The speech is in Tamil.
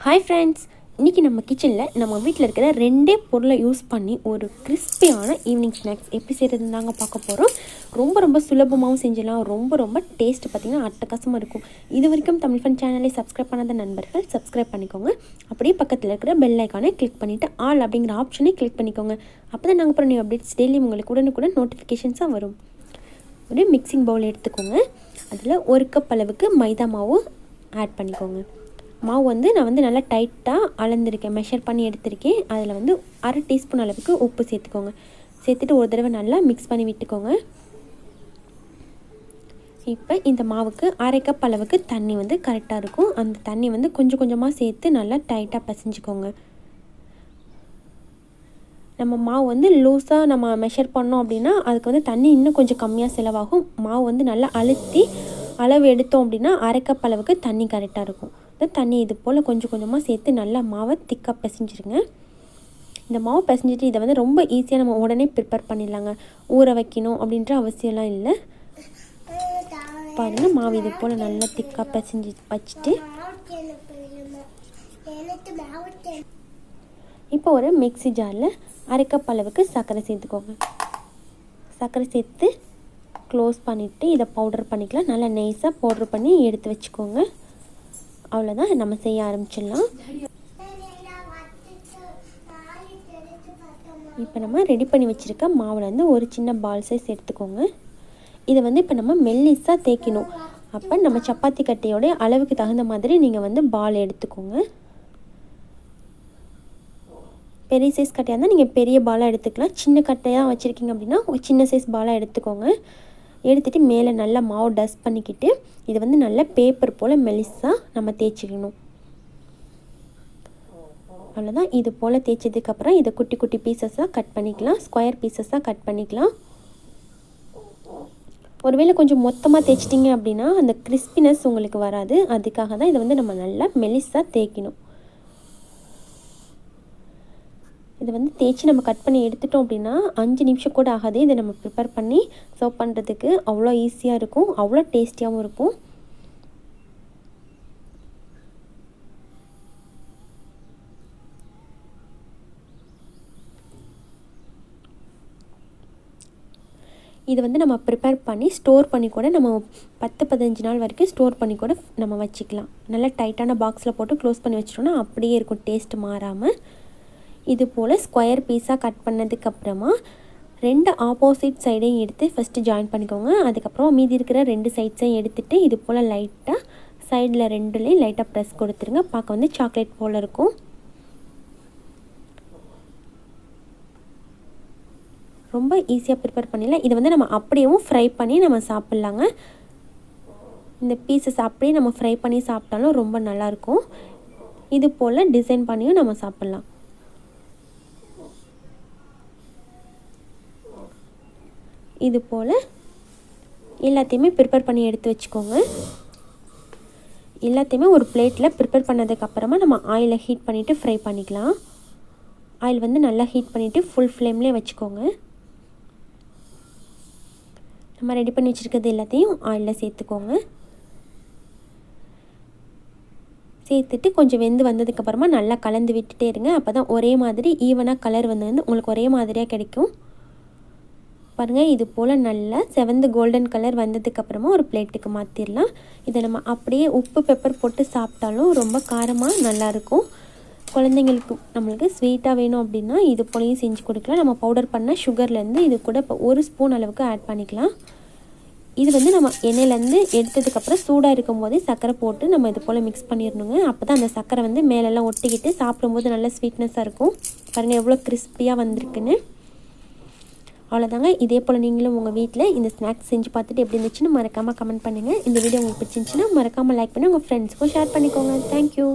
ஹாய் ஃப்ரெண்ட்ஸ், இன்றைக்கி நம்ம கிச்சனில் நம்ம வீட்டில் இருக்கிற ரெண்டே பொருளை யூஸ் பண்ணி ஒரு கிறிஸ்பியான ஈவினிங் ஸ்நாக்ஸ் எப்படி செய்கிறது தாங்க பார்க்க போகிறோம். ரொம்ப சுலபமாகவும் செஞ்சிடலாம். ரொம்ப டேஸ்ட் பார்த்திங்கன்னா அட்டகாசமாக இருக்கும். இது வரைக்கும் தமிழ் ஃபன் சேனலை சப்ஸ்கிரைப் பண்ணாத நண்பர்கள் சப்ஸ்கிரைப் பண்ணிக்கோங்க. அப்படியே பக்கத்தில் இருக்கிற பெல் ஐக்கானை கிளிக் பண்ணிவிட்டு ஆல் அப்படிங்கிற ஆப்ஷனை கிளிக் பண்ணிக்கோங்க. அப்போ தான் நாங்கள் அப்புறம் நியூ அப்டேட்ஸ் டெய்லி உங்களுக்கு உடனுக்குடன் நோட்டிஃபிகேஷன்ஸாக வரும். ஒரு மிக்சிங் பவுல் எடுத்துக்கோங்க. அதில் 1 கப் அளவுக்கு மைதா மாவு ஆட் பண்ணிக்கோங்க. மாவு நான் நல்லா டைட்டாக அளந்திருக்கேன், மெஷர் பண்ணி எடுத்திருக்கேன். அதில் 1/2 டீஸ்பூன் அளவுக்கு உப்பு சேர்த்துக்கோங்க. சேர்த்துட்டு ஒரு தடவை நல்லா மிக்ஸ் பண்ணி விட்டுக்கோங்க. இப்போ இந்த மாவுக்கு 1/2 கப் அளவுக்கு தண்ணி கரெக்டாக இருக்கும். அந்த தண்ணி கொஞ்சம் கொஞ்சமாக சேர்த்து நல்லா டைட்டாக பிசைஞ்சிக்கோங்க. நம்ம மாவு லூஸாக நம்ம மெஷர் பண்ணோம் அப்படின்னா அதுக்கு தண்ணி இன்னும் கொஞ்சம் கம்மியாக செலவாகும். மாவு நல்லா அழுத்தி அளவு எடுத்தோம் அப்படின்னா 1/2 கப் அளவுக்கு தண்ணி கரெக்டாக இருக்கும். தண்ணி இது போல் கொஞ்சம் கொஞ்சமாக சேர்த்து நல்லா மாவை திக்காக பிசைஞ்சிருங்க. இந்த மாவு பிசைஞ்சிட்டு இதை ரொம்ப ஈஸியாக நம்ம உடனே ப்ரிப்பேர் பண்ணிடலாங்க. ஊற வைக்கணும் அப்படின்ற அவசியம்லாம் இல்லை. பாருங்கள், மாவு இது போல் நல்லா திக்காக பிசைஞ்சு வச்சுட்டு இப்போ ஒரு மிக்ஸி ஜாரில் 1/2 கப் அளவுக்கு சர்க்கரை சேர்த்துக்கோங்க. சர்க்கரை சேர்த்து க்ளோஸ் பண்ணிவிட்டு இதை பவுடர் பண்ணிக்கலாம். நல்லா நைஸாக பவுடர் பண்ணி எடுத்து வச்சுக்கோங்க. அவ்வளோதான், நம்ம செய்ய ஆரம்பிச்சிடலாம். இப்போ நம்ம ரெடி பண்ணி வச்சுருக்க மாவில் ஒரு சின்ன பால் சைஸ் எடுத்துக்கோங்க. இதை இப்போ நம்ம மெல்லிஸாக தேய்க்கணும். அப்போ நம்ம சப்பாத்தி கட்டையோடைய அளவுக்கு தகுந்த மாதிரி நீங்கள் பால் எடுத்துக்கோங்க. பெரிய சைஸ் கட்டையாக இருந்தால் நீங்கள் பெரிய பாலாக எடுத்துக்கலாம். சின்ன கட்டையாக வச்சுருக்கீங்க அப்படின்னா ஒரு சின்ன சைஸ் பாலாக எடுத்துக்கோங்க. எடுத்துகிட்டு மேலே நல்லா மாவு டஸ்ட் பண்ணிக்கிட்டு இது நல்லா பேப்பர் போல் மெலிசாக நம்ம தேய்ச்சிக்கணும். அவ்வளோதான். இது போல் தேய்ச்சதுக்கப்புறம் இதை குட்டி குட்டி பீசஸாக கட் பண்ணிக்கலாம். ஸ்கொயர் பீசஸாக கட் பண்ணிக்கலாம். ஒருவேளை கொஞ்சம் மொத்தமாக தேய்ச்சிட்டிங்க அப்படின்னா அந்த கிறிஸ்பினஸ் உங்களுக்கு வராது. அதுக்காக தான் இதை நம்ம நல்லா மெலிசாக தேய்க்கணும். இதை தேய்ச்சி நம்ம கட் பண்ணி எடுத்துட்டோம் அப்படின்னா 5 நிமிஷம் கூட ஆகாது. இதை நம்ம ப்ரிப்பேர் பண்ணி சர்வ் பண்ணுறதுக்கு அவ்வளோ ஈஸியாக இருக்கும், அவ்வளோ டேஸ்டியாகவும் இருக்கும். இது நம்ம ப்ரிப்பேர் பண்ணி ஸ்டோர் பண்ணி கூட நம்ம 10-15 நாள் வரைக்கும் ஸ்டோர் பண்ணி கூட நம்ம வச்சுக்கலாம். நல்லா டைட்டான பாக்ஸில் போட்டு க்ளோஸ் பண்ணி வச்சிட்டோம்னா அப்படியே இருக்கும், டேஸ்ட் மாறாமல். இது போல் ஸ்கொயர் பீஸாக கட் பண்ணதுக்கப்புறமா 2 ஆப்போசிட் சைடையும் எடுத்து ஃபஸ்ட்டு ஜாயின் பண்ணிக்கோங்க. அதுக்கப்புறம் மீதி இருக்கிற 2 சைட்ஸையும் எடுத்துகிட்டு இது போல் லைட்டாக சைடில் 2லேயும் லைட்டாக ப்ரெஸ் கொடுத்துருங்க. பார்க்க சாக்லேட் போல் இருக்கும். ரொம்ப ஈஸியாக ப்ரிப்பேர் பண்ணிடலாம். இதை நம்ம அப்படியேவும் ஃப்ரை பண்ணி நம்ம சாப்பிட்லாங்க. இந்த பீசஸ் அப்படியே நம்ம ஃப்ரை பண்ணி சாப்பிட்டாலும் ரொம்ப நல்லாயிருக்கும். இது போல் டிசைன் பண்ணியும் நம்ம சாப்பிட்லாம். இது போல் எல்லாத்தையுமே ப்ரிப்பேர் பண்ணி எடுத்து வச்சுக்கோங்க. எல்லாத்தையுமே ஒரு பிளேட்டில் ப்ரிப்பேர் பண்ணதுக்கப்புறமா நம்ம ஆயிலை ஹீட் பண்ணிவிட்டு ஃப்ரை பண்ணிக்கலாம். ஆயில் நல்லா ஹீட் பண்ணிவிட்டு ஃபுல் ஃப்ளேம்லேயே வச்சுக்கோங்க. நம்ம ரெடி பண்ணி வச்சுருக்கிறது எல்லாத்தையும் ஆயிலில் சேர்த்துக்கோங்க. சேர்த்துட்டு கொஞ்சம் வெந்து வந்ததுக்கப்புறமா நல்லா கலந்து விட்டுட்டே இருங்க. அப்போ தான் ஒரே மாதிரி ஈவனாக கலர் உங்களுக்கு ஒரே மாதிரியாக கிடைக்கும். பாருங்கள், இது போல் நல்லா செவந்து கோல்டன் கலர் வந்ததுக்கப்புறமா ஒரு பிளேட்டுக்கு மாற்றிடலாம். இதை நம்ம அப்படியே உப்பு பெப்பர் போட்டு சாப்பிட்டாலும் ரொம்ப காரமாக நல்லாயிருக்கும். குழந்தைங்களுக்கு நம்மளுக்கு ஸ்வீட்டாக வேணும் அப்படின்னா இது போலையும் செஞ்சு கொடுக்கலாம். நம்ம பவுடர் பண்ண சுகர்லேருந்து இது கூட இப்போ 1 ஸ்பூன் அளவுக்கு ஆட் பண்ணிக்கலாம். இது நம்ம எண்ணெயிலேருந்து எடுத்ததுக்கப்புறம் சூடாக இருக்கும் போதே சர்க்கரை போட்டு நம்ம இது போல் மிக்ஸ் பண்ணிடணுங்க. அப்போ தான் அந்த சர்க்கரை மேலெல்லாம் ஒட்டிக்கிட்டு சாப்பிடும்போது நல்ல ஸ்வீட்னஸாக இருக்கும். பாருங்கள் எவ்வளோ கிறிஸ்பியாக வந்திருக்குன்னு. அவ்வளோதாங்க. இதே போல் நீங்களும் உங்கள் வீட்டில் இந்த ஸ்நாக்ஸ் செஞ்சு பார்த்துட்டு எப்படி இருந்துச்சுன்னு மறக்காமல் கமெண்ட் பண்ணுங்கள். இந்த வீடியோ உங்களுக்கு பிடிச்சிருந்துச்சுன்னா மறக்காமல் லைக் பண்ணி உங்கள் ஃப்ரெண்ட்ஸ்க்கும் ஷேர் பண்ணிக்கோங்க. தேங்க்யூ.